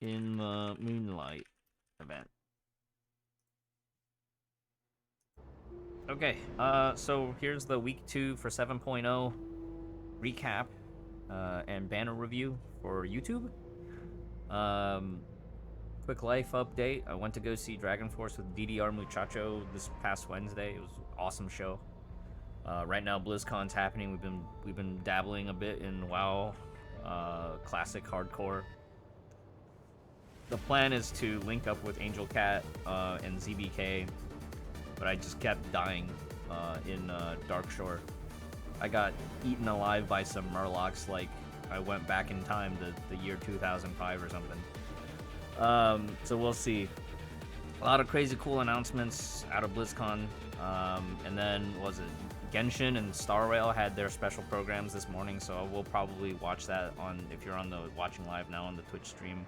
in the Moonlight event. Okay, so here's the week 2 for 7.0 recap and banner review for YouTube. Quick life update. I went to go see Dragon Force with DDR Muchacho this past Wednesday. It was an awesome show. Right now BlizzCon's happening. We've been dabbling a bit in WoW, classic hardcore. The plan is to link up with Angel Cat and ZBK, but I just kept dying in Darkshore. I got eaten alive by some Murlocs like I went back in time to the year 2005 or something. So we'll see. A lot of crazy cool announcements out of BlizzCon. And then, was it Genshin and Star Rail had their special programs this morning, so we'll probably watch that on, if you're on the watching live now on the Twitch stream.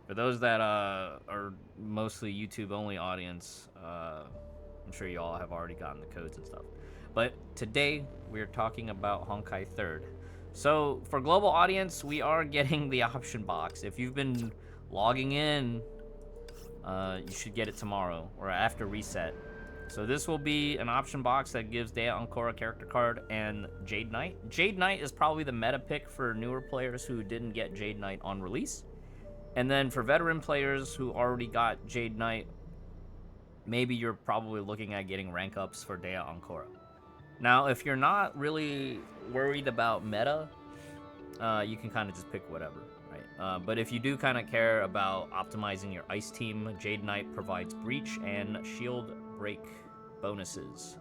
For those that are mostly YouTube only audience, I'm sure you all have already gotten the codes and stuff. But today we're talking about Honkai 3rd. So for global audience, we are getting the option box. If you've been logging in, you should get it tomorrow or after reset. So this will be an option box that gives Dea Ancora character card and Jade Knight. Jade Knight is probably the meta pick for newer players who didn't get Jade Knight on release. And then for veteran players who already got Jade Knight, maybe you're probably looking at getting rank ups for Dea Ancora. Now, if you're not really worried about meta, you can kind of just pick whatever, right? But if you do kind of care about optimizing your ice team, Jade Knight provides breach and shield break bonuses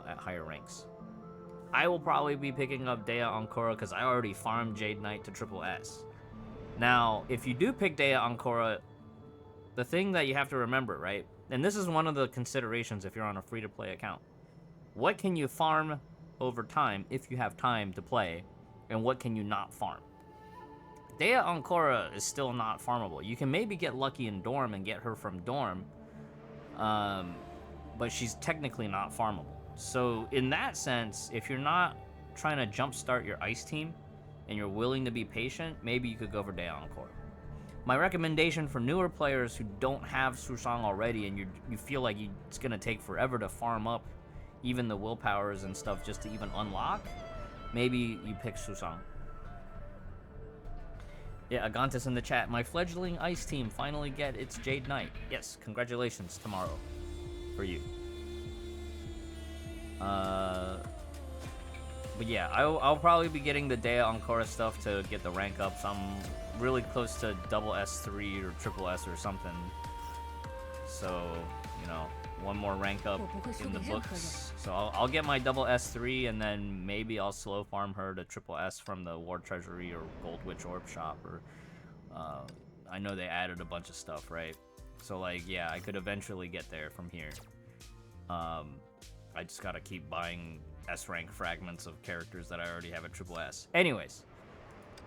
at higher ranks. I will probably be picking up Dea Ancora because I already farmed Jade Knight to triple S. Now, if you do pick Dea Ancora, the thing that you have to remember, right? And this is one of the considerations if you're on a free-to-play account. What can you farm over time if you have time to play, and what can you not farm? Dea Ancora is still not farmable. You can maybe get lucky in Dorm and get her from Dorm, but she's technically not farmable. So in that sense, if you're not trying to jumpstart your ice team and you're willing to be patient, maybe you could go for Dea Ancora. My recommendation for newer players who don't have Susang already and you feel like it's going to take forever to farm up even the willpowers and stuff just to even unlock, maybe you pick Susang. Yeah, Agantis in the chat. My fledgling ice team finally get its Jade Knight. Yes, congratulations tomorrow for you. But yeah, I'll probably be getting the Dea Ancora stuff to get the rank ups. I'm really close to double S3 or triple S or something. So, you know, one more rank up in the books. So I'll get my double S3 and then maybe I'll slow farm her to triple S from the War Treasury or Gold Witch Orb shop. Or I know they added a bunch of stuff, right? So like, yeah, I could eventually get there from here. I just gotta keep buying S-rank fragments of characters that I already have at triple S. Anyways,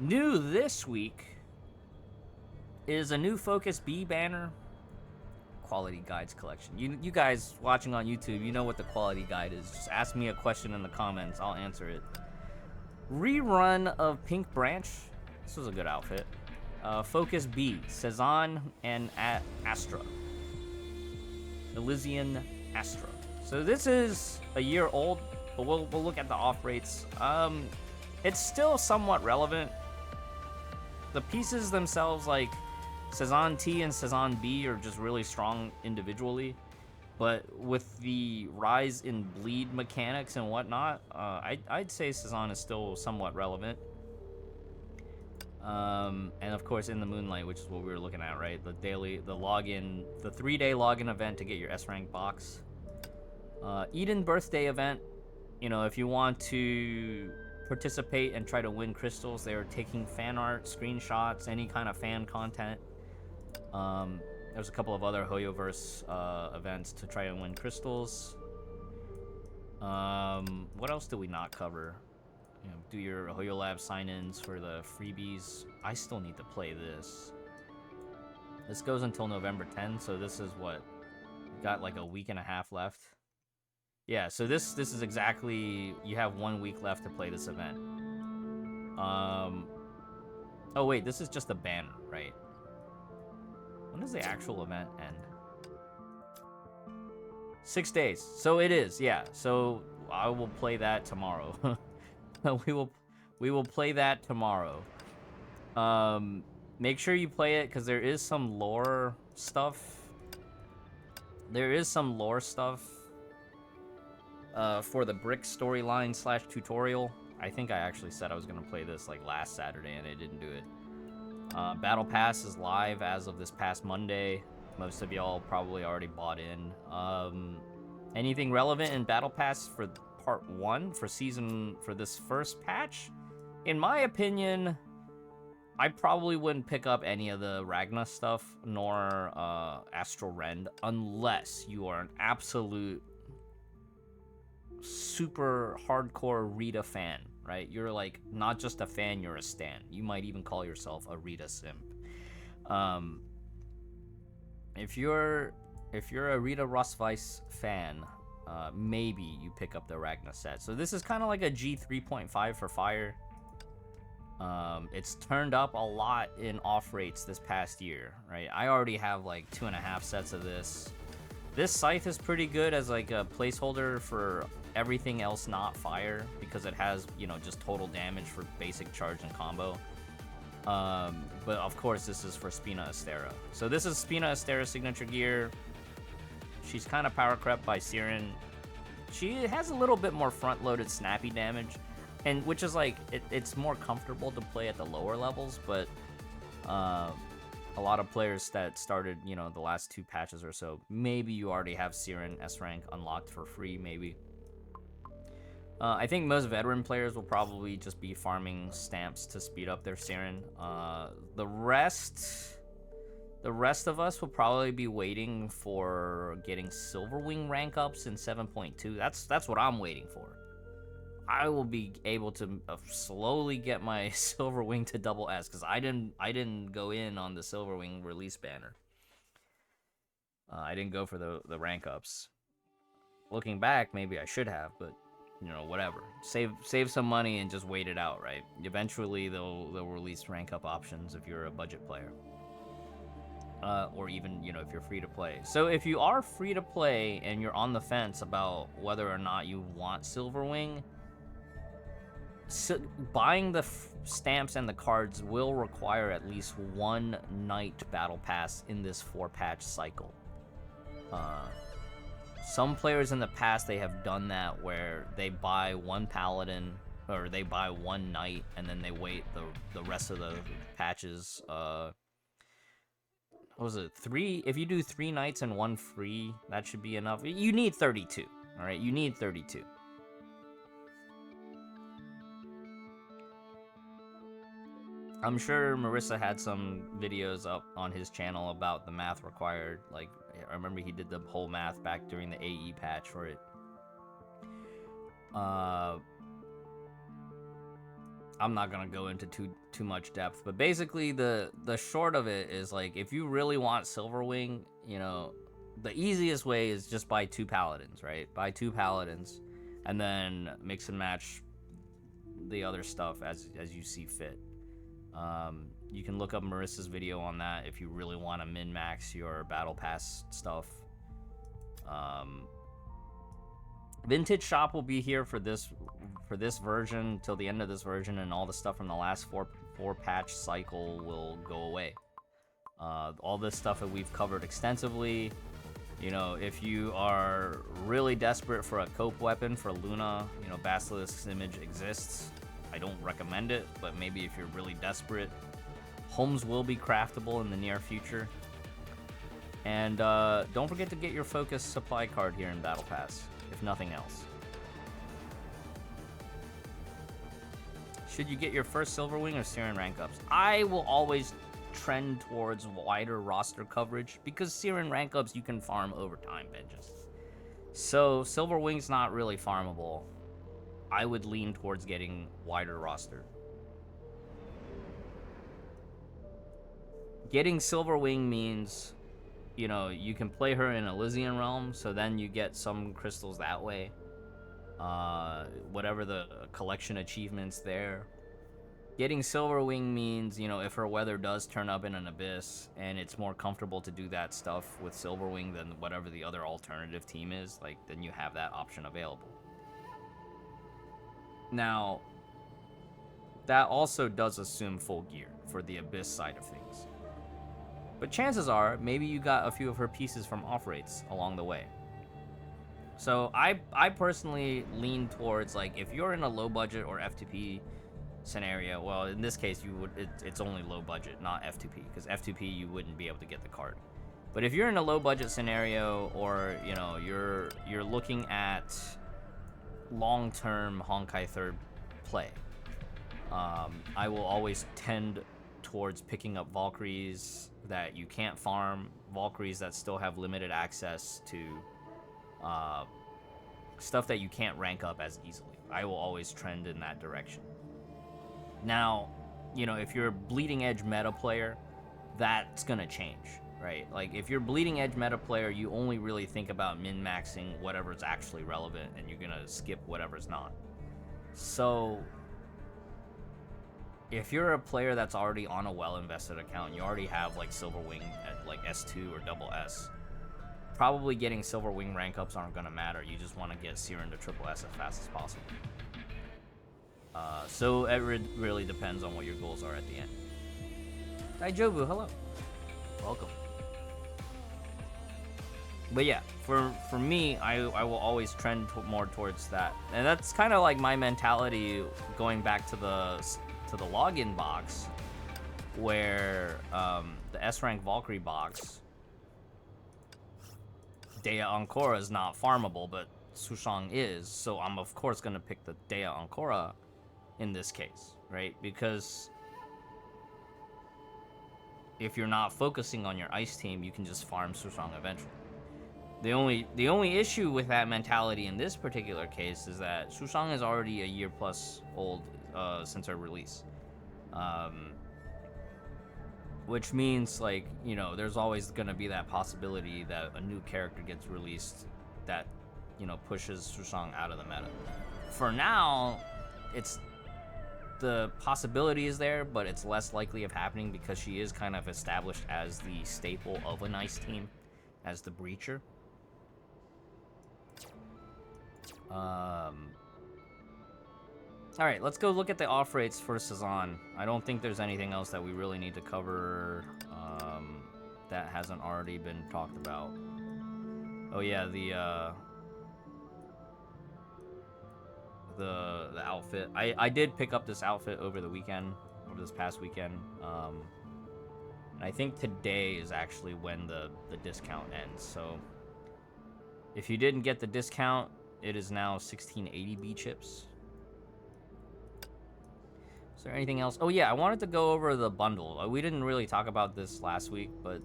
new this week is a new Focus B banner. Quality Guides collection. You guys watching on YouTube, you know what the quality guide is. Just ask me a question in the comments, I'll answer it. Rerun of Pink Branch. This was a good outfit. Focus B, Cezanne and Astra. Elysian Astra. So this is a year old, but we'll look at the off rates. It's still somewhat relevant. The pieces themselves, like Cezanne T and Cezanne B, are just really strong individually, but with the rise in bleed mechanics and whatnot, I'd say Cezanne is still somewhat relevant. And of course in the Moonlight, which is what we were looking at, right? The 3-day login event to get your S rank box. Eden birthday event, you know, if you want to participate and try to win crystals, they are taking fan art, screenshots, any kind of fan content. There's a couple of other Hoyoverse events to try and win crystals. What else do we not cover? You know, do your Hoyo Lab sign-ins for the freebies. I still need to play this. This goes until November 10th, so this is what? Got like a week and a half left. Yeah, so this is exactly, you have 1 week left to play this event. Oh wait, this is just a banner, right? When does the actual event end? 6 days. So it is, yeah. So I will play that tomorrow. we will play that tomorrow. Make sure you play it because there is some lore stuff. There is some lore stuff for the brick storyline / tutorial. I think I actually said I was gonna play this like last Saturday and I didn't do it. Battle Pass is live as of this past Monday. Most of y'all probably already bought in. Anything relevant in Battle Pass for part 1 for this first patch? In my opinion, I probably wouldn't pick up any of the Ragna stuff nor Astral Rend unless you are an absolute super hardcore Rita fan, right? You're like not just a fan, you're a stan. You might even call yourself a Rita simp. If you're a Rita Rosweiss fan, maybe you pick up the Ragna set. So this is kind of like a G3.5 for Fire. It's turned up a lot in off rates this past year, right? I already have like 2.5 sets of this. This scythe is pretty good as like a placeholder for everything else not fire because it has, you know, just total damage for basic charge and combo. But of course this is for Spina Astera. So this is Spina Astera's signature gear. She's kind of power crept by Siren. She has a little bit more front-loaded snappy damage, and which is like it's more comfortable to play at the lower levels, but a lot of players that started, you know, the last 2 patches or so, maybe you already have Siren S rank unlocked for free, maybe. I think most veteran players will probably just be farming stamps to speed up their Siren. The rest of us will probably be waiting for getting Silverwing rank ups in 7.2. That's what I'm waiting for. I will be able to slowly get my Silverwing to double S because I didn't go in on the Silverwing release banner. I didn't go for the rank ups. Looking back, maybe I should have, but you know, whatever. Save some money and just wait it out, right? Eventually they'll release rank up options if you're a budget player. Or even, you know, if you're free to play. So if you are free to play and you're on the fence about whether or not you want Silverwing, buying the stamps and the cards will require at least 1 night battle pass in this 4-patch cycle. Some players in the past, they have done that where they buy 1 paladin or they buy 1 knight and then they wait the rest of the patches. What was it, 3? If you do 3 knights and 1 free, that should be enough. You need 32, all right? You need 32. I'm sure Marissa had some videos up on his channel about the math required. Like, I remember he did the whole math back during the AE patch for it. I'm not gonna go into too much depth, but basically the short of it is, like, if you really want Silverwing, you know, the easiest way is just buy 2 paladins, right? Buy 2 paladins, and then mix and match the other stuff as you see fit. You can look up Marissa's video on that if you really want to min-max your battle pass stuff. Vintage Shop will be here for this version till the end of this version, and all the stuff from the last four patch cycle will go away. All this stuff that we've covered extensively. You know, if you are really desperate for a cope weapon for Luna, you know, Basilisk's Image exists. I don't recommend it, but maybe if you're really desperate, Homes will be craftable in the near future. And don't forget to get your Focus supply card here in Battle Pass, if nothing else. Should you get your first Silverwing or Siren rank ups? I will always trend towards wider roster coverage because Siren rank ups you can farm overtime benches. So Silverwing's not really farmable. I would lean towards getting wider roster. Getting Silverwing means, you know, you can play her in Elysian Realm, so then you get some crystals that way. Whatever the collection achievements there. Getting Silverwing means, you know, if her weather does turn up in an Abyss and it's more comfortable to do that stuff with Silverwing than whatever the other alternative team is, like, then you have that option available. Now, that also does assume full gear for the Abyss side of things. But chances are, maybe you got a few of her pieces from off-rates along the way. So I personally lean towards, like, if you're in a low budget or F2P scenario, well, in this case, it's only low budget, not F2P, because F2P you wouldn't be able to get the card. But if you're in a low budget scenario, or, you know, you're looking at long-term Honkai third play, I will always tend towards picking up Valkyries that you can't farm, Valkyries that still have limited access to stuff that you can't rank up as easily. I will always trend in that direction. Now, you know, if you're a bleeding edge meta player, that's gonna change, right? Like, if you're bleeding edge meta player, you only really think about min-maxing whatever's actually relevant, and you're gonna skip whatever's not. So, if you're a player that's already on a well-invested account, you already have, like, Silverwing at, like, S2 or double S, probably getting Silverwing rank ups aren't gonna matter. You just want to get Siren to triple S as fast as possible. So it really depends on what your goals are at the end. Daijobu, hello. Welcome. But yeah, for me, I will always trend more towards that. And that's kind of like my mentality going back to the login box, where the S-rank Valkyrie box, Dea Ancora is not farmable, but Sushang is, so I'm of course going to pick the Dea Ancora in this case, right? Because if you're not focusing on your ice team, you can just farm Sushang eventually. The only issue with that mentality in this particular case is that Sushang is already a year plus old since her release. Which means, like, you know, there's always going to be that possibility that a new character gets released that, you know, pushes Sushang out of the meta. For now, the possibility is there, but it's less likely of happening because she is kind of established as the staple of a nice team, as the breacher. Alright, let's go look at the off rates for Sazan. I don't think there's anything else that we really need to cover that hasn't already been talked about. Oh yeah, the outfit. I did pick up this outfit over this past weekend. And I think today is actually when the discount ends. So if you didn't get the discount, it is now 1680 B chips. Is there anything else? Oh yeah, I wanted to go over the bundle. We didn't really talk about this last week, but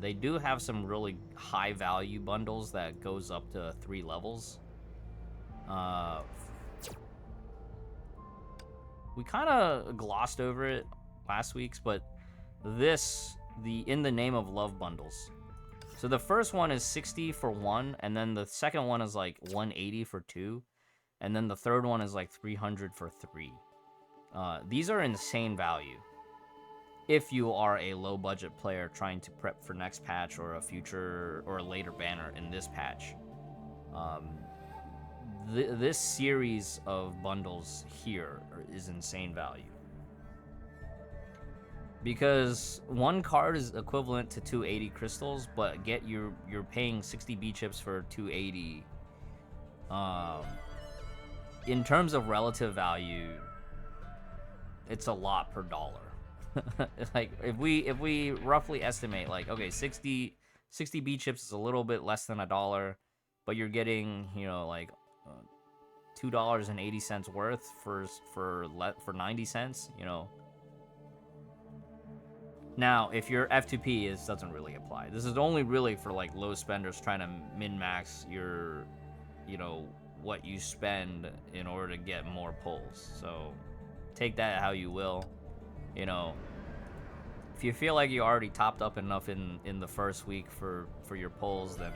they do have some really high value bundles that goes up to 3 levels. We kind of glossed over it last week's, but the In the Name of Love bundles. So the first one is 60 for 1, and then the second one is like 180 for 2, and then the third one is like 300 for 3. These are insane value if you are a low budget player trying to prep for next patch or a future or a later banner in this patch. This series of bundles here is insane value. Because one card is equivalent to 280 crystals, but you're paying 60 B chips for 280. In terms of relative value, it's a lot per dollar. Like if we roughly estimate, like, okay, 60 B chips is a little bit less than $1, but you're getting, you know, like $2.80 worth for 90 cents, you know. Now, if you're F2P, it doesn't really apply. This is only really for like low spenders trying to min-max your, you know, what you spend in order to get more pulls. So take that how you will. You know, if you feel like you already topped up enough in the first week for your pulls, then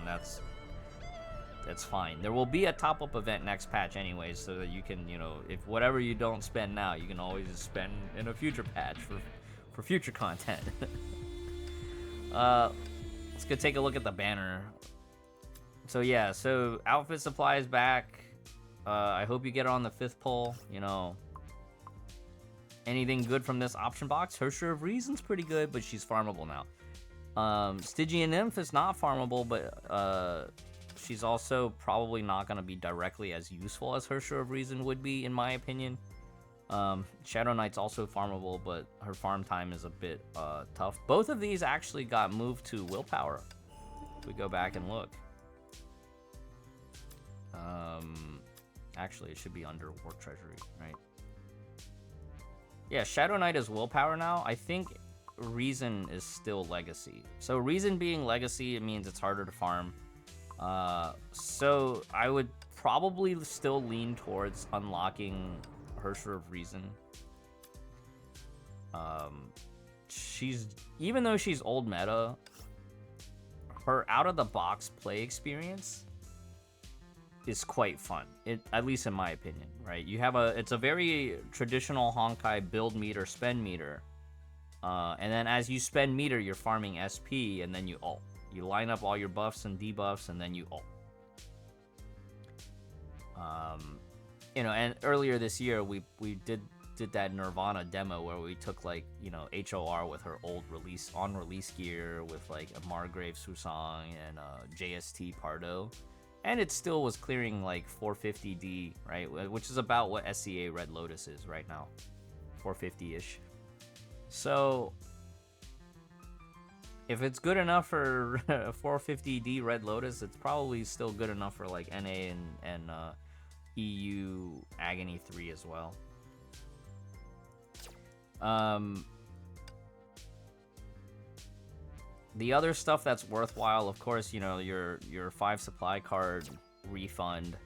That's fine. There will be a top-up event next patch anyways, so that you can, you know, if whatever you don't spend now, you can always just spend in a future patch for future content. Let's go take a look at the banner. So yeah, so outfit supply is back. I hope you get it on the 5th pull. You know, anything good from this option box? Her Sure of Reason's pretty good, but she's farmable now. Stygian Nymph is not farmable, but she's also probably not going to be directly as useful as Her Sure of Reason would be, in my opinion. Shadow Knight's also farmable, but her farm time is a bit tough. Both of these actually got moved to Willpower. If we go back and look. Actually, it should be under War Treasury, right? Yeah, Shadow Knight is Willpower now. I think Reason is still Legacy. So Reason being Legacy, it means it's harder to farm. So I would probably still lean towards unlocking Her Sure of Reason. Even though she's old meta, her out-of-the-box play experience is quite fun, at least in my opinion, right? You have it's a very traditional Honkai build meter, spend meter, and then as you spend meter, you're farming SP, and then you ult. You line up all your buffs and debuffs, and then you ult. You know, and earlier this year, we did that Nirvana demo where we took, like, you know, HOR with her old release gear with, like, a Margrave Susang and JST Pardo. And it still was clearing like 450D, right? Which is about what SCA Red Lotus is right now. 450-ish. So, if it's good enough for 450D Red Lotus, it's probably still good enough for like NA and EU Agony 3 as well. The other stuff that's worthwhile, of course, you know, your 5 supply card refund,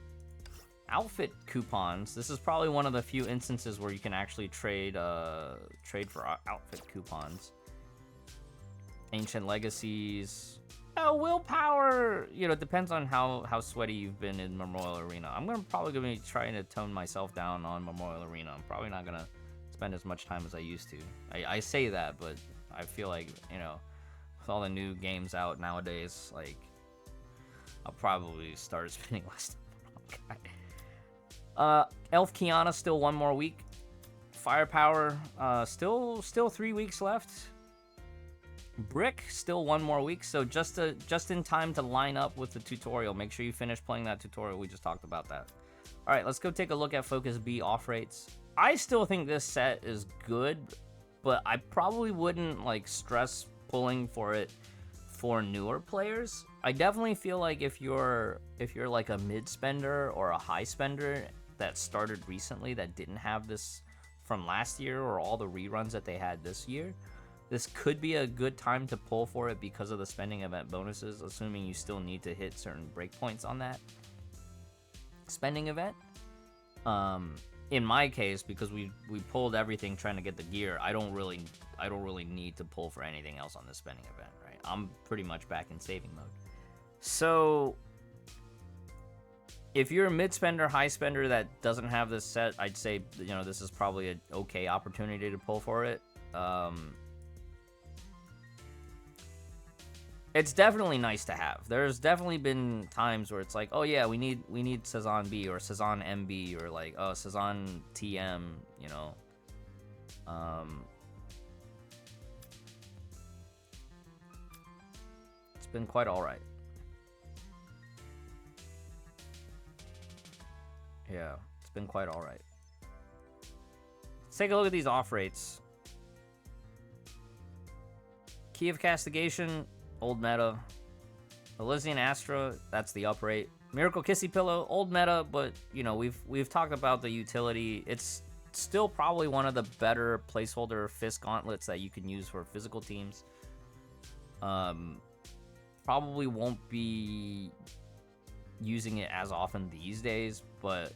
outfit coupons. This is probably one of the few instances where you can actually trade for outfit coupons. Ancient Legacies. Willpower. You know, it depends on how sweaty you've been in Memorial Arena. I'm probably gonna be trying to tone myself down on Memorial Arena. I'm probably not gonna spend as much time as I used to. I say that, but I feel like, you know, with all the new games out nowadays, like, I'll probably start spending less time on Elf Kiana still 1 more week. Firepower still 3 weeks left. Brick still 1 more week, so just in time to line up with the tutorial. Make sure you finish playing that tutorial. We just talked about that. All right, let's go take a look at Focus B off rates. I still think this set is good, but I probably wouldn't like stress pulling for it for newer players. I definitely feel like if you're like a mid spender or a high spender that started recently that didn't have this from last year or all the reruns that they had this year, this could be a good time to pull for it because of the spending event bonuses, assuming you still need to hit certain breakpoints on that spending event. In my case, because we pulled everything trying to get the gear, I don't really need to pull for anything else on this spending event, right? I'm pretty much back in saving mode. So if you're a mid spender, high spender that doesn't have this set, I'd say, you know, this is probably an okay opportunity to pull for it. It's definitely nice to have. There's definitely been times where it's like, oh yeah, we need Sazan B or Sazan MB or like, oh, Sazan TM, you know. It's been quite alright. Yeah, it's been quite alright. Let's take a look at these off rates. Key of Castigation, old meta. Elysian Astra, that's the up rate. Miracle Kissy Pillow, old meta, but you know, we've talked about the utility. It's still probably one of the better placeholder fist gauntlets that you can use for physical teams. Probably won't be using it as often these days, but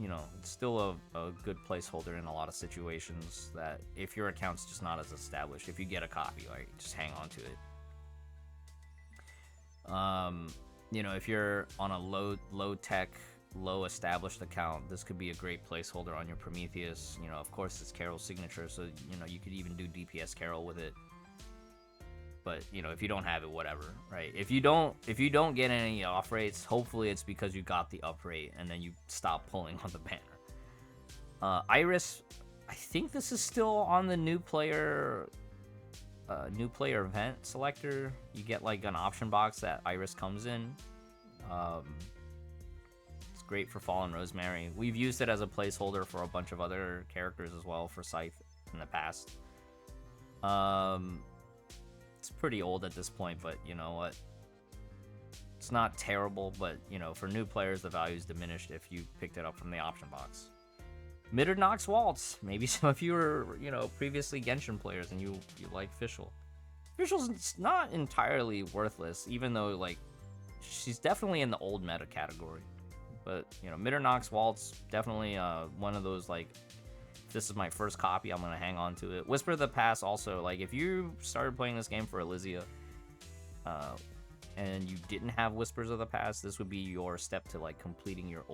you know, it's still a good placeholder in a lot of situations that if your account's just not as established, if you get a copy, like, just hang on to it. you know, if you're on a low tech, low established account, this could be a great placeholder on your Prometheus. You know, of course it's Carol's signature, so you know you could even do DPS Carol with it. But you know, if you don't have it, whatever, right? If you don't get any off rates, hopefully it's because you got the up rate and then you stop pulling on the banner. Iris, I think this is still on the new player event selector. You get like an option box that Iris comes in. It's great for Fallen Rosemary. We've used it as a placeholder for a bunch of other characters as well for Scythe in the past. It's pretty old at this point, but you know what? It's not terrible, but you know, for new players, the value is diminished if you picked it up from the option box. Mitternox Waltz. Maybe some of you were, you know, previously Genshin players and you like Fischl. Fischl's not entirely worthless, even though like she's definitely in the old meta category. But you know, Mitternox Waltz definitely one of those like, this is my first copy, I'm gonna hang on to it. Whisper of the Past also, like if you started playing this game for Elysia and you didn't have Whispers of the Past, this would be your step to like completing your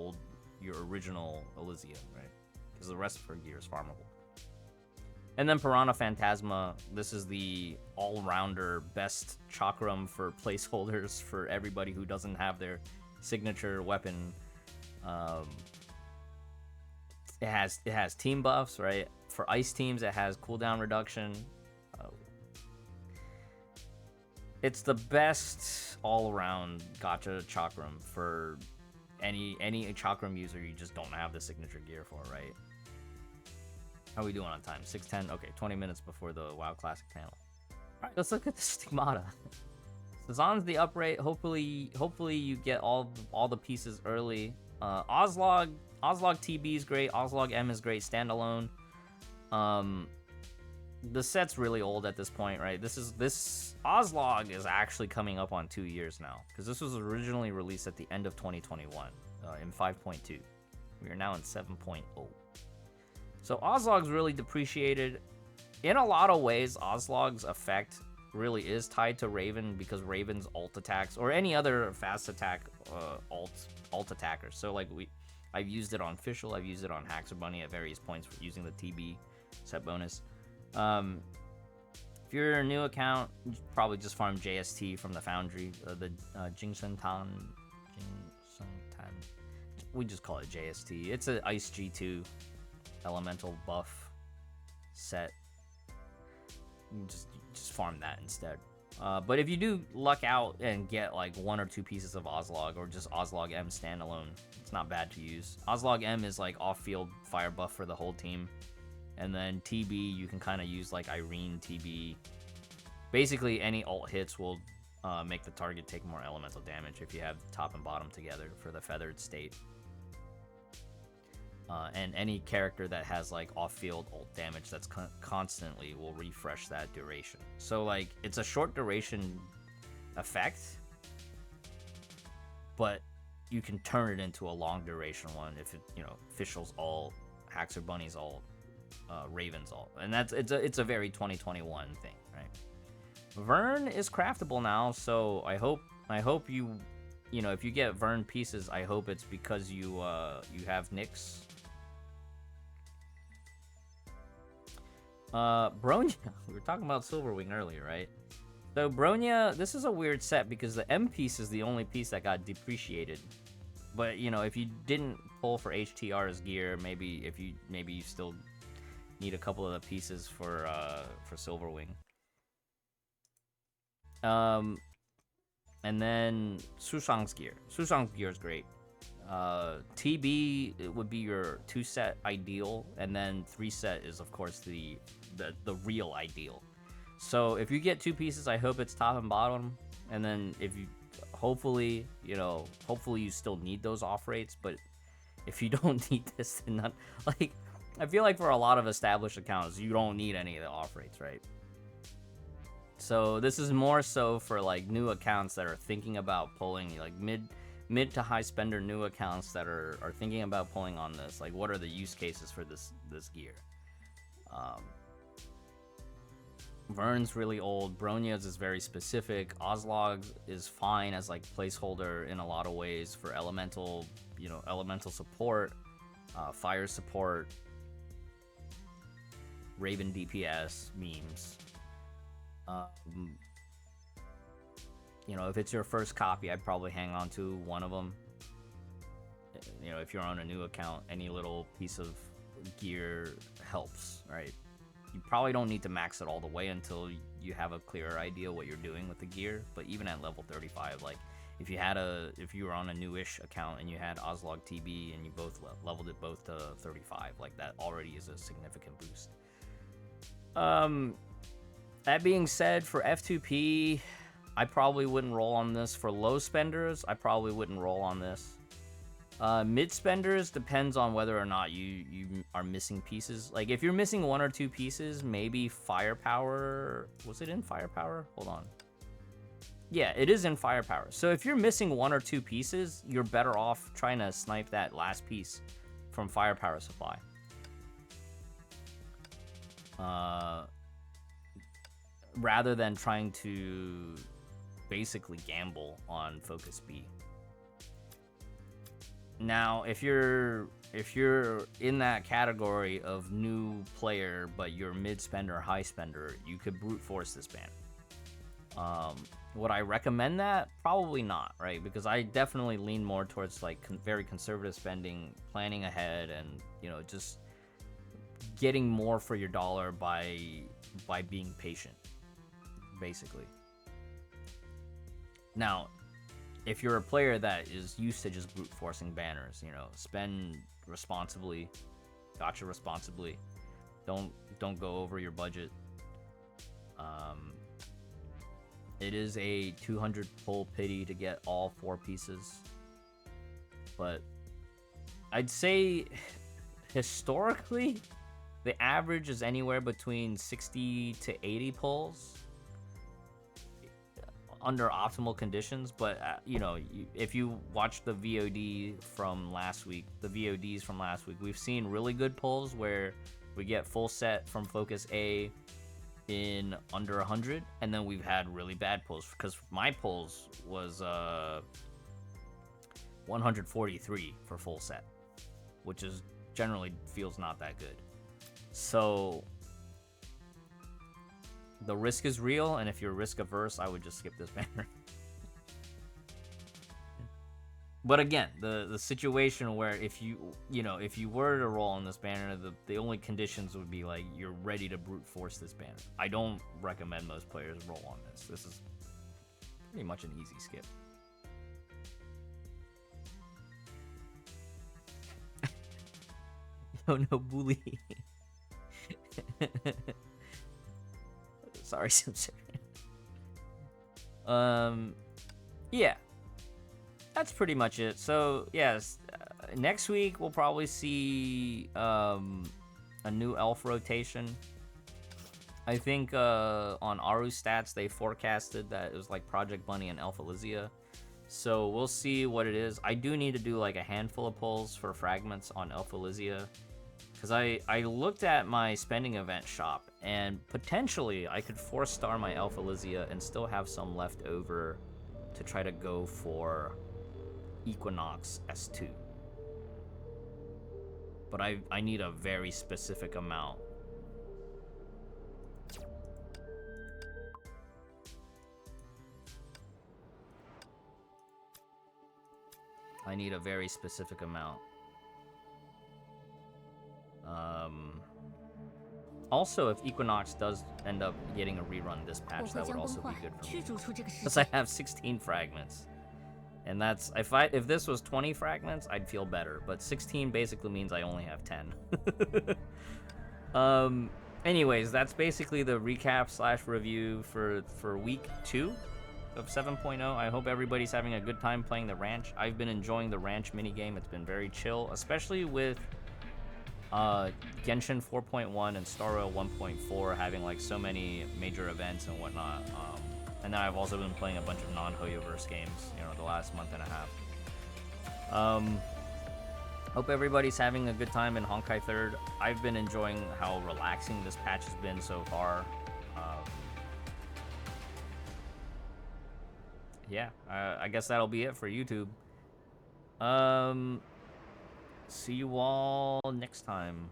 original Elysia, right? Because the rest of her gear is farmable. And then Piranha Phantasma, this is the all-rounder best chakram for placeholders for everybody who doesn't have their signature weapon. It has team buffs, right? For ice teams, it has cooldown reduction. It's the best all-around gacha chakram for any chakram user you just don't have the signature gear for, right? How are we doing on time? 6:10. Okay, 20 minutes before the WoW Classic panel. All right, let's look at the Stigmata. Sazan's the uprate. Hopefully you get all the pieces early. Ozlog TB is great. Ozlog M is great standalone. The set's really old at this point, right? This Ozlog is actually coming up on 2 years now, because this was originally released at the end of 2021 in 5.2. We are now in 7.0. So Ozlog's really depreciated. In a lot of ways, Ozlog's effect really is tied to Raven, because Raven's ult attacks, or any other fast attack ult attackers. So like I've used it on Fischl, I've used it on Haxor Bunny at various points for using the TB set bonus. If you're a new account, you probably just farm JST from the Foundry, the Jingsun Tan. We just call it JST. It's an Ice G2 elemental buff set. You just farm that instead. But if you do luck out and get like 1 or 2 pieces of Ozlog, or just Ozlog M standalone, it's not bad to use. Ozlog M is like off-field fire buff for the whole team. And then TB, you can kind of use like Irene TB. Basically, any ult hits will make the target take more elemental damage if you have top and bottom together for the feathered state. And any character that has like off-field ult damage that's constantly will refresh that duration. So like it's a short duration effect, but you can turn it into a long duration one if it, you know, Fischl's ult, Haxor Bunny's ult, Raven's ult, and it's a very 2021 thing, right? Vern is craftable now, so I hope you know, if you get Vern pieces, I hope it's because you have Nyx. Bronya, we were talking about Silverwing earlier, right? So Bronya, this is a weird set because the M piece is the only piece that got depreciated. But you know, if you didn't pull for HTR's gear, maybe you still need a couple of the pieces for Silverwing. And then Sushang's gear. Sushang's gear is great. TB, it would be your 2-set ideal, and then 3-set is of course the real ideal. So if you get 2 pieces, I hope it's top and bottom, and then if you hopefully you still need those off rates. But if you don't need this, then not, like, I feel like for a lot of established accounts, you don't need any of the off rates, right? So this is more so for like new accounts that are thinking about pulling, like mid to high spender new accounts that are thinking about pulling on this. Like, what are the use cases for this gear? Vern's really old. Bronya's is very specific. Ozlog's is fine as like placeholder in a lot of ways for elemental, elemental support, fire support, Raven DPS memes. If it's your first copy, I'd probably hang on to one of them. If you're on a new account, any little piece of gear helps, right? You probably don't need to max it all the way until you have a clearer idea what you're doing with the gear. But even at level 35, like if you were on a newish account and you had Ozlog TB and you both leveled it both to 35, like that already is a significant boost. That being said, for F2P, I probably wouldn't roll on this. For low spenders, I probably wouldn't roll on this. Mid spenders depends on whether or not you are missing pieces. Like if you're missing one or two pieces, maybe firepower. Was it in firepower? Hold on. Yeah, it is in firepower. So if you're missing one or two pieces, you're better off trying to snipe that last piece from firepower supply. Rather than trying to basically gamble on focus B. Now, if you're in that category of new player, but you're mid spender, high spender, you could brute force this ban. Would I recommend that? Probably not, right? Because I definitely lean more towards like very conservative spending, planning ahead, and just getting more for your dollar by being patient, basically. Now, if you're a player that is used to just brute forcing banners, spend responsibly, gacha responsibly, don't go over your budget. It is a 200 pull pity to get all 4 pieces, but I'd say historically the average is anywhere between 60 to 80 pulls under optimal conditions. But if you watch the VODs from last week, we've seen really good pulls where we get full set from focus A in under 100, and then we've had really bad pulls, because my pulls was 143 for full set, which is generally feels not that good. So the risk is real, and if you're risk averse, I would just skip this banner. But again, the situation where if you were to roll on this banner, the only conditions would be like you're ready to brute force this banner. I don't recommend most players roll on this. This is pretty much an easy skip. No bully. Sorry, Simpson. Yeah. That's pretty much it. So, yes, next week we'll probably see a new elf rotation. I think on Aru stats they forecasted that it was like Project Bunny and Elf Elysia. So we'll see what it is. I do need to do like a handful of pulls for fragments on Elf Elysia, because I looked at my spending event shop, and potentially I could 4-star my Elf Elysia and still have some left over to try to go for Equinox S2. But I need a very specific amount. Also, if Equinox does end up getting a rerun this patch, that would also be good for me, because I have 16 fragments. And that's, if this was 20 fragments, I'd feel better. But 16 basically means I only have 10. Anyways, that's basically the recap / review for week 2 of 7.0. I hope everybody's having a good time playing the ranch. I've been enjoying the ranch minigame. It's been very chill, especially with Genshin 4.1 and Star Rail 1.4 having like so many major events and whatnot. And then I've also been playing a bunch of non-Hoyoverse games, the last month and a half. Hope everybody's having a good time in Honkai 3rd. I've been enjoying how relaxing this patch has been so far. yeah, I guess that'll be it for YouTube. Um, see you all next time.